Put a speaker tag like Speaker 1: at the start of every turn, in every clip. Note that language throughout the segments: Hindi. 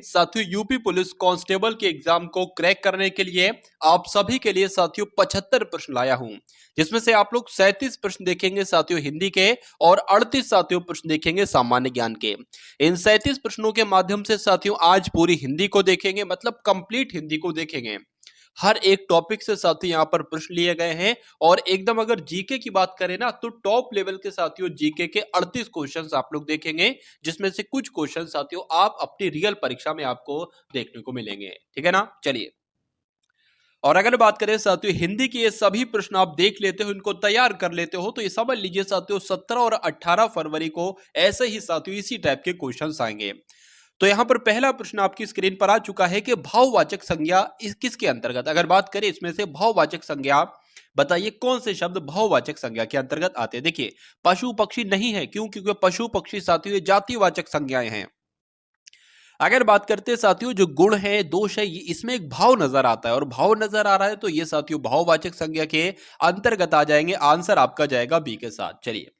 Speaker 1: साथियों यूपी पुलिस कांस्टेबल के एग्जाम को क्रैक करने के लिए आप सभी के लिए साथियों 75 प्रश्न लाया हूं, जिसमें से आप लोग 37 प्रश्न देखेंगे साथियों हिंदी के और 38 साथियों प्रश्न देखेंगे सामान्य ज्ञान के। इन 37 प्रश्नों के माध्यम से साथियों आज पूरी हिंदी को देखेंगे, मतलब कंप्लीट हिंदी को देखेंगे। हर एक टॉपिक से साथियों यहाँ पर प्रश्न लिए गए हैं और एकदम अगर जीके की बात करें ना तो टॉप लेवल के साथियों जीके के 38 क्वेश्चंस आप लोग देखेंगे, जिसमें से कुछ क्वेश्चन साथियों आप अपनी रियल परीक्षा में आपको देखने को मिलेंगे। ठीक है ना, चलिए। और अगर बात करें साथियों हिंदी के ये सभी प्रश्न आप देख लेते हो, इनको तैयार कर लेते हो, तो ये समझ लीजिए साथियों 17 और 18 फरवरी को ऐसे ही साथियों इसी टाइप के क्वेश्चंस आएंगे। तो यहां पर पहला प्रश्न आपकी स्क्रीन पर आ चुका है कि भाववाचक संज्ञा किसके अंतर्गत, अगर बात करें इसमें से भाववाचक संज्ञा बताइए कौन से शब्द भाववाचक संज्ञा के अंतर्गत आते हैं। देखिए पशु पक्षी नहीं है, क्यों? क्योंकि पशु पक्षी साथियों जातिवाचक संज्ञाएं हैं। अगर बात करते हैं साथियों जो गुण है दोष है, इसमें एक भाव नजर आता है और भाव नजर आ रहा है, तो ये साथियों भाववाचक संज्ञा के अंतर्गत आ जाएंगे। आंसर आपका जाएगा बी के साथ। चलिए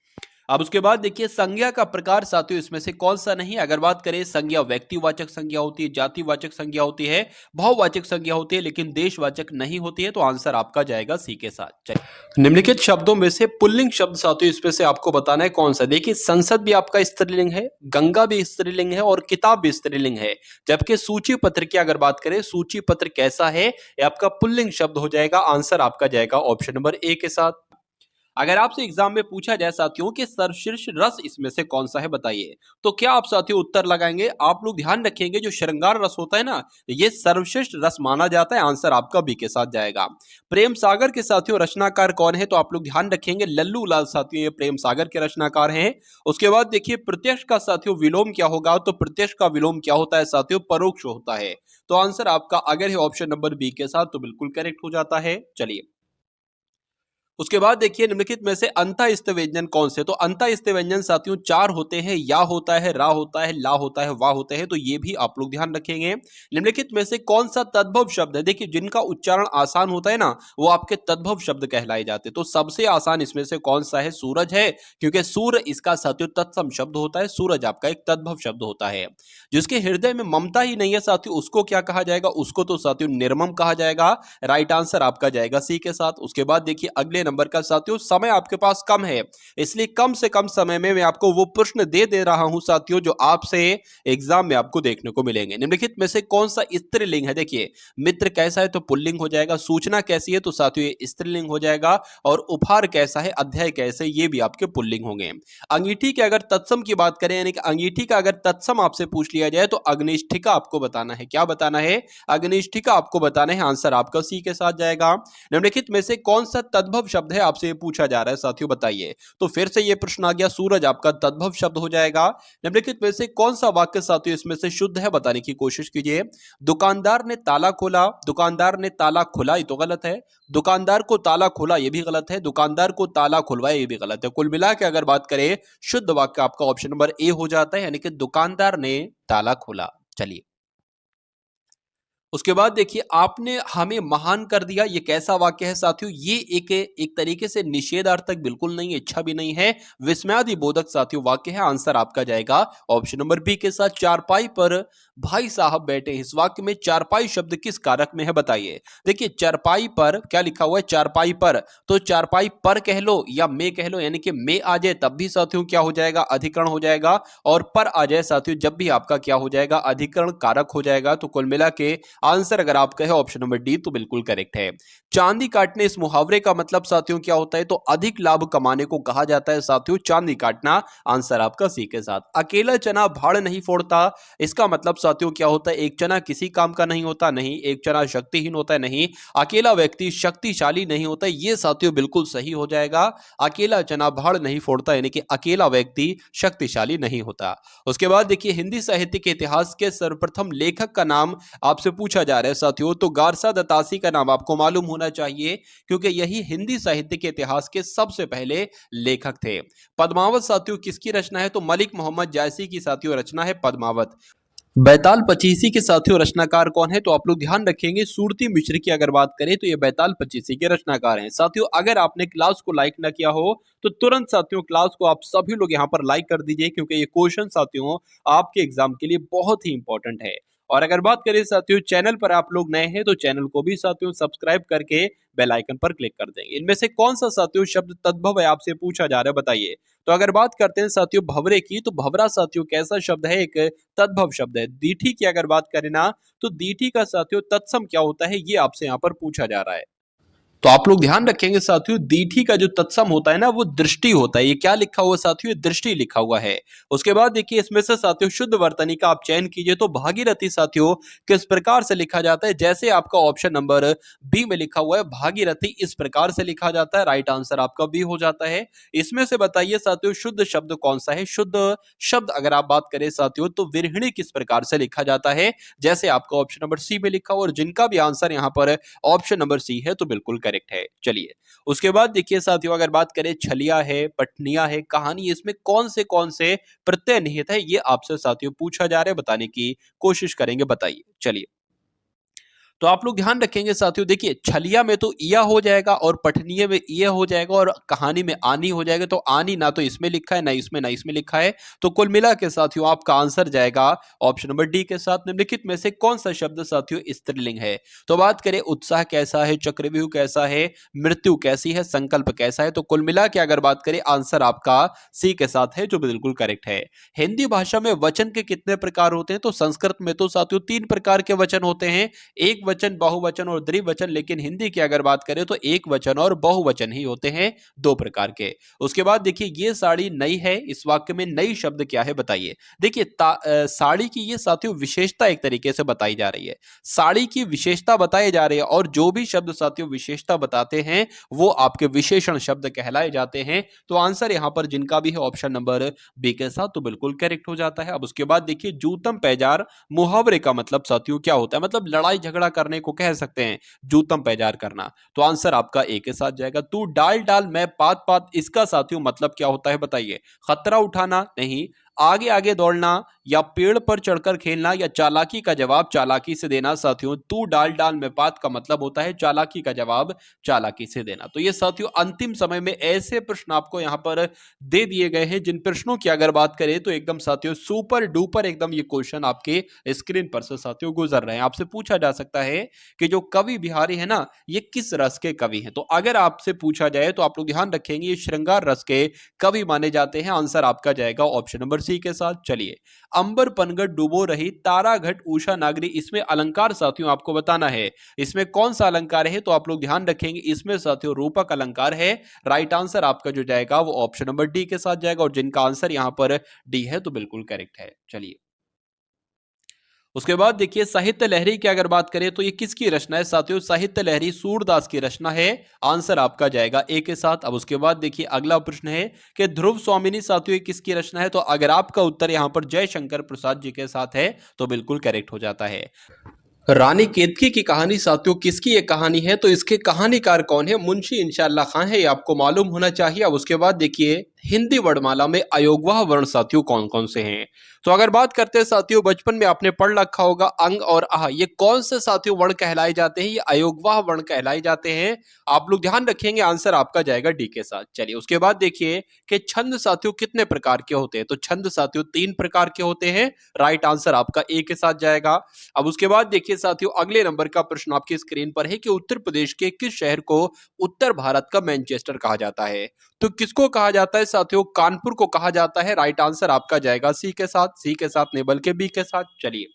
Speaker 1: अब उसके बाद देखिए संज्ञा का प्रकार साथियों इसमें से कौन सा नहीं। अगर बात करें संज्ञा व्यक्तिवाचक संज्ञा होती है, जातिवाचक संज्ञा होती है, भाववाचक संज्ञा होती है, लेकिन देशवाचक नहीं होती है, तो आंसर आपका जाएगा सी के साथ। चलिए निम्नलिखित शब्दों में से पुल्लिंग शब्द साथियों इसमें से आपको बताना है कौन सा। देखिए संसद भी आपका स्त्रीलिंग है, गंगा भी स्त्रीलिंग है और किताब भी स्त्रीलिंग है, जबकि सूची पत्र की अगर बात करें सूची पत्र कैसा है, ये आपका पुल्लिंग शब्द हो जाएगा। आंसर आपका जाएगा ऑप्शन नंबर ए के साथ। अगर आपसे एग्जाम में पूछा जाए साथियों कि सर्वश्रेष्ठ रस इसमें से कौन सा है बताइए, तो क्या आप साथियों उत्तर लगाएंगे? आप लोग ध्यान रखेंगे जो श्रृंगार रस होता है ना, ये सर्वश्रेष्ठ रस माना जाता है। आंसर आपका बी के साथ जाएगा। प्रेम सागर के साथियों रचनाकार कौन है, तो आप लोग ध्यान रखेंगे लल्लू लाल साथियों ये प्रेम सागर के रचनाकार हैं। उसके बाद देखिए प्रत्यक्ष का साथियों विलोम क्या होगा, तो प्रत्यक्ष का विलोम क्या होता है साथियों? परोक्ष होता है। तो आंसर आपका अगर है ऑप्शन नंबर बी के साथ तो बिल्कुल करेक्ट हो जाता है। चलिए उसके बाद देखिए निम्नलिखित में से अंतःस्थ व्यंजन कौन से, तो अंतःस्थ व्यंजन साथियों चार होते हैं, या होता है, रा होता है, ला होता है, वा होते हैं, तो ये भी आप लोग ध्यान रखेंगे। निम्नलिखित में से कौन सा तद्भव शब्द है, देखिए जिनका उच्चारण आसान होता है ना वो आपके तद्भव शब्द कहलाए जाते हैं। तो सबसे आसान इसमें से कौन सा है? सूरज है, क्योंकि सूर्य इसका साथियों तत्सम शब्द होता है, सूरज आपका एक तद्भव शब्द होता है। जिसके हृदय में ममता ही नहीं है साथियों उसको क्या कहा जाएगा? उसको तो साथियों निर्मम कहा जाएगा। राइट आंसर आपका जाएगा सी के साथ। उसके बाद देखिए अगले नंबर का साथियों समय आपके पास कम है, इसलिए कम से कम समय में मैं आपको वो प्रश्न दे रहा हूं साथियों जो आपसे एग्जाम में आपको देखने को मिलेंगे। निम्नलिखित में से कौन सा स्त्रीलिंग है? देखिए मित्र कैसा है तो पुल्लिंग हो जाएगा, सूचना कैसी है तो साथियों ये स्त्रीलिंग हो जाएगा, और उपहार कैसा है, अध्याय कैसे, ये भी आपके पुल्लिंग होंगे। अंगीठी के अगर तत्सम की बात करें, यानी कि अंगीठी का अगर तत्सम आपसे पूछ लिया जाए तो अग्निष्ठिका आपको बताना है। क्या बताना है? अग्निष्ठिका आपको बताना है। आंसर आपका सी के साथ जाएगा। निम्नलिखित में से कौन सा तद्भव शब्द है आपसे पूछा जा रहा है साथियों बताइए, तो फिर से ये प्रश्न आ गया, सूरज आपका तद्भव शब्द हो जाएगा। निम्नलिखित में से कौन सा वाक्य साथियों इसमें से शुद्ध है बताने की कोशिश कीजिए। दुकानदार ने ताला खोला, दुकानदार ने ताला खुला, ये तो गलत है। दुकानदार को ताला खुला ये भी गलत है। दुकानदार को ताला खुलवाया ये भी गलत है। कुल मिला के अगर बात करें शुद्ध वाक्य आपका ऑप्शन नंबर ए हो जाता है, यानी कि दुकानदार ने ताला खोला। चलिए उसके बाद देखिए आपने हमें महान कर दिया, ये कैसा वाक्य है साथियों? ये एक तरीके से निषेधार्थक बिल्कुल नहीं है, इच्छा भी नहीं है, विस्मयादि बोधक साथियों वाक्य है। आंसर आपका जाएगा ऑप्शन नंबर बी के साथ। चारपाई पर भाई साहब बैठे। इस वाक्य में चारपाई शब्द किस कारक में है बताइए। देखिए चारपाई पर क्या लिखा हुआ है? चारपाई पर, तो चारपाई पर कह लो या में कह लो, यानी कि में आ जाए तब भी साथियों क्या हो जाएगा? अधिकरण हो जाएगा, और पर आ जाए साथियों जब भी आपका क्या हो जाएगा? अधिकरण कारक हो जाएगा। तो कुल मिला के आंसर अगर आप कहे ऑप्शन नंबर डी तो बिल्कुल करेक्ट है। चांदी काटने, इस मुहावरे का मतलब साथियों क्या होता है? तो अधिक लाभ कमाने को कहा जाता है साथियों चांदी काटना। आंसर आपका सी के साथ। अकेला चना भाड़ नहीं फोड़ता, इसका मतलब साथियों क्या होता है? एक चना किसी काम का नहीं होता, नहीं। एक चना शक्तिहीन होता है, नहीं। अकेला व्यक्ति शक्तिशाली नहीं होता, ये साथियों बिल्कुल सही हो जाएगा। अकेला चना भाड़ नहीं फोड़ता, यानी कि अकेला व्यक्ति शक्तिशाली नहीं होता। उसके बाद देखिए हिंदी साहित्य के इतिहास के सर्वप्रथम लेखक का नाम आपसे पूछा जा रहा है साथियों, तो गारसा दतासी का नाम आपको मालूम होना चाहिए, क्योंकि यही हिंदी साहित्य के इतिहास के सबसे पहले लेखक थे। पद्मावत साथियों किसकी रचना है? तो मलिक मोहम्मद जायसी की साथियों रचना है पद्मावत। बैताल पचीसी के साथियों रचनाकार कौन है? तो आप लोग ध्यान रखेंगे सूरती मिश्र की अगर बात करें तो ये बैताल पचीसी के रचनाकार हैं। साथियों अगर आपने क्लास को लाइक ना किया हो तो तुरंत साथियों क्लास को आप सभी लोग यहाँ पर लाइक कर दीजिए, क्योंकि ये क्वेश्चन साथियों आपके एग्जाम के लिए बहुत ही इंपॉर्टेंट है। और अगर बात करें साथियों चैनल पर आप लोग नए हैं तो चैनल को भी साथियों सब्सक्राइब करके बेल आइकन पर क्लिक कर देंगे। इनमें से कौन सा साथियों शब्द तद्भव है आपसे पूछा जा रहा है, बताइए। तो अगर बात करते हैं साथियों भंवरे की, तो भंवरा साथियों कैसा शब्द है, एक तद्भव शब्द है। दीठी की अगर बात करें ना, तो दीठी का साथियों तत्सम क्या होता है, ये आपसे यहाँ पर पूछा जा रहा है। तो आप लोग ध्यान रखेंगे साथियों, दीठी का जो तत्सम होता है ना, वो दृष्टि होता है। ये क्या लिखा हुआ साथियों, ये दृष्टि लिखा हुआ है। उसके बाद देखिए इसमें से साथियों शुद्ध वर्तनी का आप चयन कीजिए। तो भागीरथी साथियों किस प्रकार से लिखा जाता है, जैसे आपका ऑप्शन नंबर बी में लिखा हुआ है, भागीरथी इस प्रकार से लिखा जाता है। राइट आंसर आपका बी हो जाता है। इसमें से बताइए साथियों शुद्ध शब्द कौन सा है। शुद्ध शब्द अगर आप बात करें साथियों, तो विरहिणी किस प्रकार से लिखा जाता है, जैसे आपका ऑप्शन नंबर सी में लिखा हुआ। और जिनका भी आंसर यहाँ पर ऑप्शन नंबर सी है, तो बिल्कुल करेक्ट है। चलिए उसके बाद देखिए साथियों, अगर बात करें छलिया है, पठनिया है, कहानी, इसमें कौन से प्रत्यय निहित है, ये आपसे साथियों पूछा जा रहा है, बताने की कोशिश करेंगे, बताइए। चलिए तो आप लोग ध्यान रखेंगे साथियों, देखिए छलिया में तो इया हो जाएगा और पठनीय में ये हो जाएगा और कहानी में आनी हो जाएगा। तो आनी ना तो इसमें लिखा है, ना इसमें लिखा है। तो कुल मिला के साथियों आपका आंसर जाएगा ऑप्शन नंबर डी के साथ। निम्नलिखित में से कौन सा शब्द साथियों स्त्रीलिंग है। तो बात करें उत्साह कैसा है, चक्रव्यूह कैसा है, मृत्यु कैसी है, संकल्प कैसा है। तो कुल मिला के अगर बात करें आंसर आपका सी के साथ है, जो बिल्कुल करेक्ट है। हिंदी भाषा में वचन के कितने प्रकार होते हैं। तो संस्कृत में तो साथियों 3 प्रकार के वचन होते हैं, एक वचन, बहुवचन और द्विवचन। लेकिन हिंदी की अगर बात करें तो एक वचन और बहुवचन ही होते हैं, 2 प्रकार के। उसके बाद देखिए ये साड़ी नई है, इस वाक्य में नई शब्द क्या है, बताइए। देखिए साड़ी की ये साथियों विशेषता एक तरीके से बताई जा रही है, साड़ी की विशेषता बताई जा रही है। और जो भी शब्द साथियों विशेषता बताते हैं वो आपके विशेषण शब्द कहलाए जाते हैं। तो आंसर यहां पर जिनका भी है ऑप्शन नंबर बी के साथ, तो बिल्कुल करेक्ट हो जाता है। अब उसके बाद देखिए जूतम पैजार मुहावरे का मतलब साथियों क्या होता है, मतलब लड़ाई झगड़ा करने को कह सकते हैं, जूतम पैजार करना। तो आंसर आपका ए के साथ जाएगा। तू डाल डाल मैं पात पात, इसका साथियों मतलब क्या होता है, बताइए। खतरा उठाना नहीं, आगे आगे दौड़ना, या पेड़ पर चढ़कर खेलना, या चालाकी का जवाब चालाकी से देना। साथियों तू डाल डाल में पात का मतलब होता है चालाकी का जवाब चालाकी से देना। तो ये साथियों अंतिम समय में ऐसे प्रश्न आपको यहां पर दे दिए गए हैं, जिन प्रश्नों की अगर बात करें तो एकदम साथियों सुपर डुपर एकदम ये क्वेश्चन आपके स्क्रीन पर से साथियों गुजर रहे हैं। आपसे पूछा जा सकता है कि जो कवि बिहारी है ना, ये किस रस के कवि हैं। तो अगर आपसे पूछा जाए तो आप लोग ध्यान रखेंगे ये श्रृंगार रस के कवि माने जाते हैं। आंसर आपका जाएगा ऑप्शन नंबर सी के साथ। चलिए अंबर पनघट डूबो रही, तारा घट उषा नागरी, इसमें अलंकार साथियों आपको बताना है, इसमें कौन सा अलंकार है। तो आप लोग ध्यान रखेंगे इसमें साथियों रूपक अलंकार है। राइट आंसर आपका जो जाएगा वो ऑप्शन नंबर डी के साथ जाएगा। और जिनका आंसर यहां पर डी है, तो बिल्कुल करेक्ट है। चलिए उसके बाद देखिए साहित्य लहरी की अगर बात करें तो ये किसकी रचना है साथियों, साहित्य लहरी सूरदास की रचना है। आंसर आपका जाएगा ए के साथ। अब उसके बाद देखिए अगला प्रश्न है कि ध्रुव स्वामिनी साथियों ये किसकी रचना है। तो अगर आपका उत्तर यहां पर जयशंकर प्रसाद जी के साथ है, तो बिल्कुल करेक्ट हो जाता है। रानी केतकी की कहानी साथियों किसकी ये कहानी है, तो इसके कहानीकार कौन है, मुंशी इंशाअल्लाह खां है, ये आपको मालूम होना चाहिए। अब उसके बाद देखिए हिंदी वर्णमाला में अयोगवाह वर्ण साथियों कौन कौन से हैं। तो अगर बात करते हैं साथियों बचपन में आपने पढ़ रखा होगा अंग और आह, ये कौन से साथियों वर्ण कहलाए जाते हैं, ये अयोगवाह वर्ण कहलाए जाते हैं। आप लोग ध्यान रखेंगे आंसर आपका जाएगा डी के साथ। चलिए उसके बाद देखिए कि छंद साथियों कितने प्रकार के होते हैं। तो छंद साथियों 3 प्रकार के होते हैं। राइट आंसर आपका ए के साथ जाएगा। अब उसके बाद देखिए साथियों अगले नंबर का प्रश्न आपकी स्क्रीन पर है कि उत्तर प्रदेश के किस शहर को उत्तर भारत का मैनचेस्टर कहा जाता है। तो किसको कहा जाता है साथियों, कानपुर को कहा जाता है। राइट आंसर आपका जाएगा सी के साथ, सी के साथ नहीं बल्कि बी के साथ। चलिए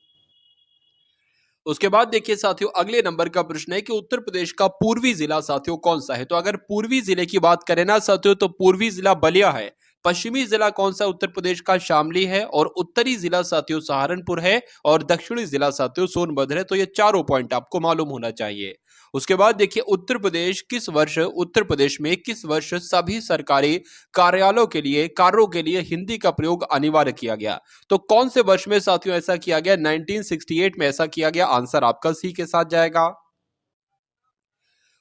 Speaker 1: उसके बाद देखिए साथियों अगले नंबर का प्रश्न है कि उत्तर प्रदेश का पूर्वी जिला साथियों कौन सा है। तो अगर पूर्वी जिले की बात करें ना साथियों, तो पूर्वी जिला बलिया है। पश्चिमी जिला कौन सा उत्तर प्रदेश का, शामली है। और उत्तरी जिला साथियों सहारनपुर है। और दक्षिणी जिला साथियों सोनभद्र है। तो ये चारों पॉइंट आपको मालूम होना चाहिए। उसके बाद देखिए उत्तर प्रदेश में किस वर्ष सभी सरकारी कार्यों के लिए हिंदी का प्रयोग अनिवार्य किया गया। तो कौन से वर्ष में साथियों ऐसा किया गया, 1968 में ऐसा किया गया। आंसर आपका सी के साथ जाएगा।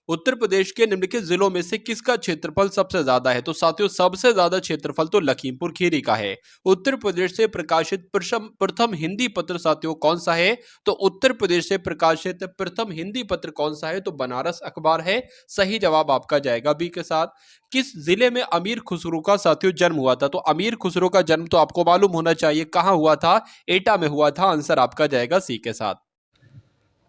Speaker 1: उत्तर प्रदेश के निम्नलिखित जिलों में से किसका क्षेत्रफल सबसे ज्यादा है? तो साथियों सबसे ज्यादा क्षेत्रफल तो लखीमपुर खीरी का है। उत्तर प्रदेश से प्रकाशित प्रथम हिंदी पत्र साथियों कौन सा है? तो उत्तर प्रदेश से प्रकाशित प्रथम हिंदी पत्र कौन सा है? तो बनारस अखबार है। सही जवाब आपका जाएगा बी के साथ। किस जिले में अमीर खुसरो का साथियों जन्म हुआ था? तो अमीर खुसरो का जन्म तो आपको मालूम होना चाहिए, कहां हुआ था? एटा में हुआ था। आंसर आपका जाएगा सी के साथ।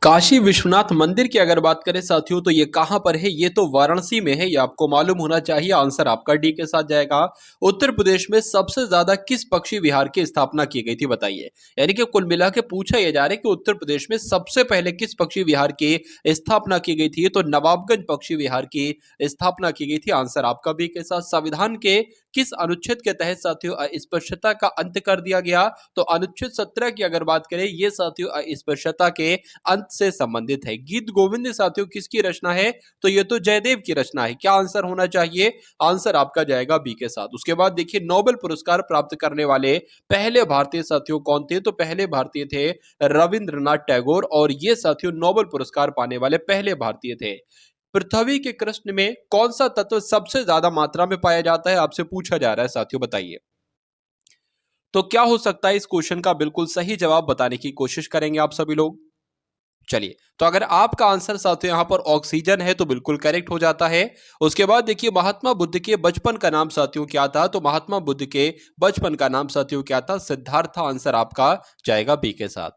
Speaker 1: काशी विश्वनाथ मंदिर की अगर बात करें साथियों तो ये कहां पर है? ये तो वाराणसी में है, ये आपको मालूम होना चाहिए। आंसर आपका डी के साथ जाएगा। उत्तर प्रदेश में सबसे ज्यादा किस पक्षी विहार की स्थापना की गई थी बताइए? यानी कि कुल मिला के पूछा यह जा रहा है कि उत्तर प्रदेश में सबसे पहले किस पक्षी विहार की स्थापना की गई थी? तो नवाबगंज पक्षी विहार की स्थापना की गई थी। आंसर आपका बी के साथ। संविधान के किस अनुच्छेद के तहत साथियों अस्पृश्यता का अंत कर दिया गया? तो अनुच्छेद 17 की अगर बात करें, ये साथियों अस्पृश्यता के अंत से संबंधित है। गीत गोविंद साथियों किसकी रचना है? तो ये तो जयदेव की रचना है। क्या आंसर होना चाहिए? आंसर आपका जाएगा बी के साथ। उसके बाद देखिए नोबेल पुरस्कार प्राप्त करने वाले पहले भारतीय साथियों कौन थे? तो पहले भारतीय थे रविंद्रनाथ टैगोर, और ये साथियों नोबेल पुरस्कार पाने वाले पहले भारतीय थे। पृथ्वी के कृष्ण में कौन सा तत्व सबसे ज्यादा मात्रा में पाया जाता है? आपसे पूछा जा रहा है साथियों, बताइए। तो क्या हो सकता है? इस क्वेश्चन का बिल्कुल सही जवाब बताने की कोशिश करेंगे आप सभी लोग। चलिए, तो अगर आपका आंसर साथियों यहां पर ऑक्सीजन है तो बिल्कुल करेक्ट हो जाता है। उसके बाद देखिए महात्मा बुद्ध के बचपन का नाम साथियों क्या था? तो महात्मा बुद्ध के बचपन का नाम साथियों क्या था? सिद्धार्थ था। आंसर आपका जाएगा बी के साथ।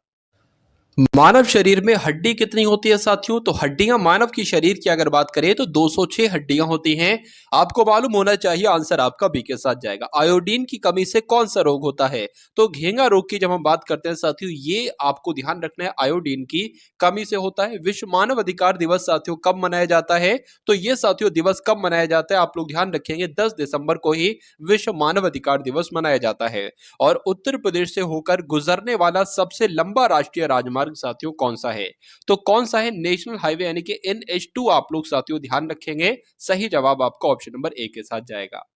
Speaker 1: मानव शरीर में हड्डी कितनी होती है साथियों? तो हड्डियां मानव की शरीर की अगर बात करें तो 206 हड्डियां होती हैं। आपको मालूम होना चाहिए। आंसर आपका बी के साथ जाएगा। आयोडीन की कमी से कौन सा रोग होता है? तो घेंगा रोग की जब हम बात करते हैं साथियों, ये आपको ध्यान रखना है, आयोडीन की कमी से होता है। विश्व मानव अधिकार दिवस साथियों कब मनाया जाता है? तो ये साथियों दिवस कब मनाया जाता है? आप लोग ध्यान रखेंगे, 10 दिसंबर को ही विश्व मानव अधिकार दिवस मनाया जाता है। और उत्तर प्रदेश से होकर गुजरने वाला सबसे लंबा राष्ट्रीय राजमार्ग साथियों कौन सा है? तो कौन सा है? नेशनल हाईवे यानी कि NH2 आप लोग साथियों ध्यान रखेंगे। सही जवाब आपका ऑप्शन नंबर ए के साथ जाएगा।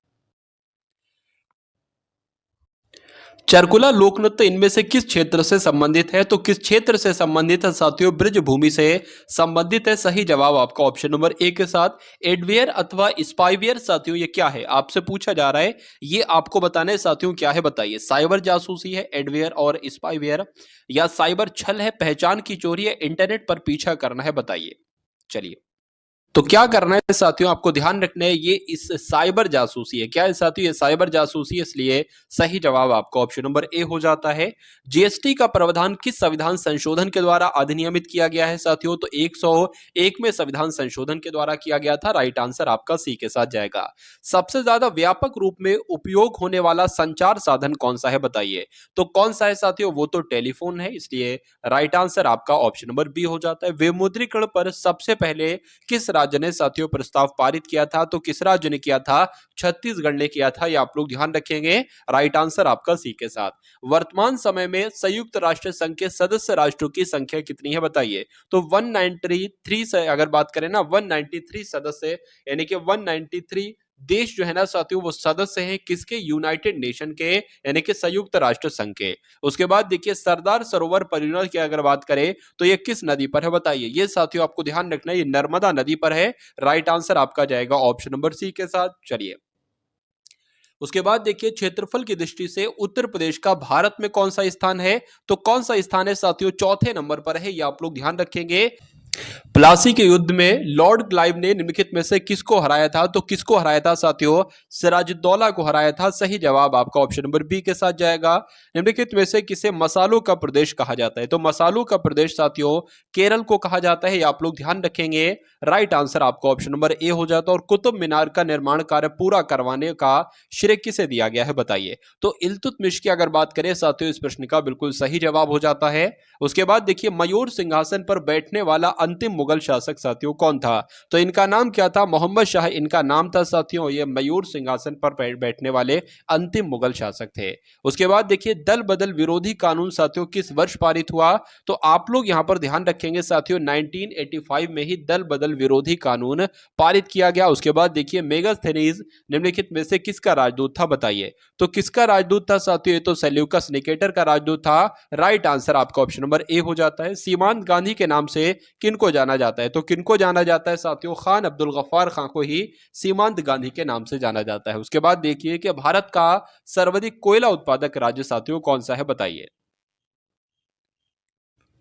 Speaker 1: चरकुला लोक नृत्य इनमें से किस क्षेत्र से संबंधित है? तो किस क्षेत्र से संबंधित है साथियों? ब्रज भूमि से संबंधित है। सही जवाब आपका ऑप्शन नंबर ए के साथ। एडवेयर अथवा स्पाईवेयर साथियों ये क्या है? आपसे पूछा जा रहा है, ये आपको बताना है साथियों क्या है, बताइए। साइबर जासूसी है एडवेयर और स्पाईवेयर, या साइबर छल है, पहचान की चोरी है, इंटरनेट पर पीछा करना है, बताइए। चलिए, तो क्या करना है साथियों, आपको ध्यान रखना है, ये इस साइबर जासूसी है। क्या है साथियों? ये साइबर जासूसी है, इसलिए सही जवाब आपका ऑप्शन नंबर ए हो जाता है। जीएसटी का प्रावधान किस संविधान संशोधन के द्वारा अधिनियमित किया गया है साथियों? तो 101 में संविधान संशोधन के द्वारा किया गया था। राइट आंसर आपका सी के साथ जाएगा। सबसे ज्यादा व्यापक रूप में उपयोग होने वाला संचार साधन कौन सा है, बताइए। तो कौन सा है साथियों? वो तो टेलीफोन है, इसलिए राइट आंसर आपका ऑप्शन नंबर बी हो जाता है। विमुद्रीकरण पर सबसे पहले किस राज्य ने साथियों प्रस्ताव पारित किया था? तो किस राज्य ने किया था? छत्तीसगढ़ ने किया था। ये आप लोग ध्यान रखेंगे। राइट आंसर आपका सी के साथ। वर्तमान समय में संयुक्त राष्ट्र संघ के सदस्य राष्ट्रों की संख्या कितनी है, बताइए। तो 193 से अगर बात करें ना, 193 सदस्य यानी कि 193 देश जो है ना साथियों वो सदस्य हैं किसके? यूनाइटेड नेशन के, यानी कि संयुक्त राष्ट्र संघ के। उसके बाद देखिए सरदार सरोवर परियोजना की अगर बात करें तो ये किस नदी पर है, बताइए। ये साथियों आपको ध्यान रखना है, ये नर्मदा नदी पर है। राइट आंसर आपका जाएगा ऑप्शन नंबर सी के साथ। चलिए, उसके बाद देखिए क्षेत्रफल की दृष्टि से उत्तर प्रदेश का भारत में कौन सा स्थान है? तो कौन सा स्थान है साथियों? चौथे नंबर पर है, ये आप लोग ध्यान रखेंगे। प्लासी के युद्ध में लॉर्ड क्लाइव ने निम्नलिखित में से किसको हराया था? तो किसको हराया था साथियों? सिराजुद्दौला को हराया था। सही जवाब आपका ऑप्शन नंबर बी के साथ जाएगा। निम्नलिखित में से किसे मसालों का प्रदेश कहा जाता है? तो मसालों का प्रदेश साथियों केरल को कहा जाता है, ये आप लोग ध्यान रखेंगे। राइट आंसर आपका ऑप्शन नंबर ए हो जाता है। और कुतुब मीनार का निर्माण कार्य पूरा करवाने का श्रेय किसे दिया गया है, बताइए। तो इल्तुतमिश की अगर बात करें साथियों, इस प्रश्न का बिल्कुल सही जवाब हो जाता है। उसके बाद देखिए मयूर सिंहासन पर बैठने वाला अंतिम मुगल शासक साथियों कौन था? तो इनका नाम क्या था? मोहम्मद शाह इनका नाम था साथियों। ये मयूर सिंहासन पर बैठने वाले अंतिम मुगल शासक थे। उसके बाद देखिए दल बदल विरोधी कानून साथियों किस वर्ष पारित हुआ? तो आप लोग यहां पर ध्यान रखेंगे साथियों 1985 में ही दल बदल विरोधी कानून पारित किया गया। उसके बाद देखिए मेगास्थनीज निम्नलिखित में से किसका राजदूत था, बताइए। तो किसका राजदूत था साथियों? ये तो सेल्यूकस निकेटर का राजदूत था। राइट आंसर आपका ऑप्शन नंबर ए हो जाता है। सीमांत गांधी के नाम से किनको जाना जाना जाता है? तो किनको जाना जाता है साथियों? खान अब्दुल गफ्फार खां को ही सीमांत गांधी के नाम से जाना जाता है। उसके बाद देखिए कि भारत का सर्वाधिक कोयला उत्पादक राज्य साथियों कौन सा है, बताइए।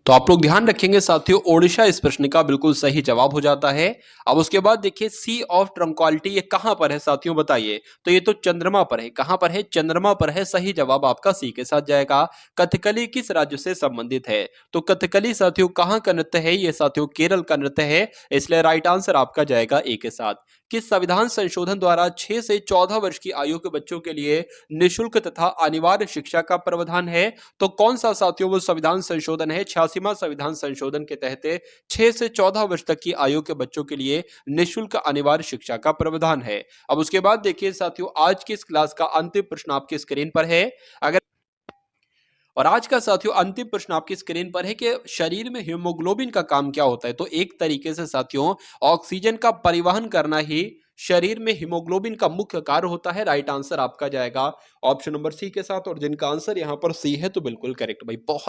Speaker 1: तो आप लोग ध्यान रखेंगे साथियों, ओडिशा इस प्रश्न का बिल्कुल सही जवाब हो जाता है। अब उसके बाद देखिए सी ऑफ ट्रंक्वालिटी ये कहां पर है साथियों, बताइए। तो ये तो चंद्रमा पर है। कहां पर है? चंद्रमा पर है। सही जवाब आपका सी के साथ जाएगा। कथकली किस राज्य से संबंधित है? तो कथकली साथियों कहां का नृत्य है? ये साथियों केरल का नृत्य है, इसलिए राइट आंसर आपका जाएगा ए के साथ। किस संविधान संशोधन द्वारा 6 से 14 वर्ष की आयु के बच्चों के लिए निःशुल्क तथा अनिवार्य शिक्षा का प्रावधान है? तो कौन सा साथियों वो संविधान संशोधन है? 86वां संविधान संशोधन के तहत 6 से 14 वर्ष तक की आयु के बच्चों के लिए निःशुल्क अनिवार्य शिक्षा का प्रावधान है। अब उसके बाद देखिए साथियों, आज की इस क्लास का अंतिम प्रश्न आपकी स्क्रीन पर है। अगर और आज का साथियों अंतिम प्रश्न आपकी स्क्रीन पर है कि शरीर में हीमोग्लोबिन का काम क्या होता है? तो एक तरीके से साथियों ऑक्सीजन का परिवहन करना ही शरीर में हीमोग्लोबिन का मुख्य कार्य होता है। राइट आंसर आपका जाएगा ऑप्शन नंबर सी के साथ, और जिनका आंसर यहां पर सी है तो बिल्कुल करेक्ट भाई। बहुत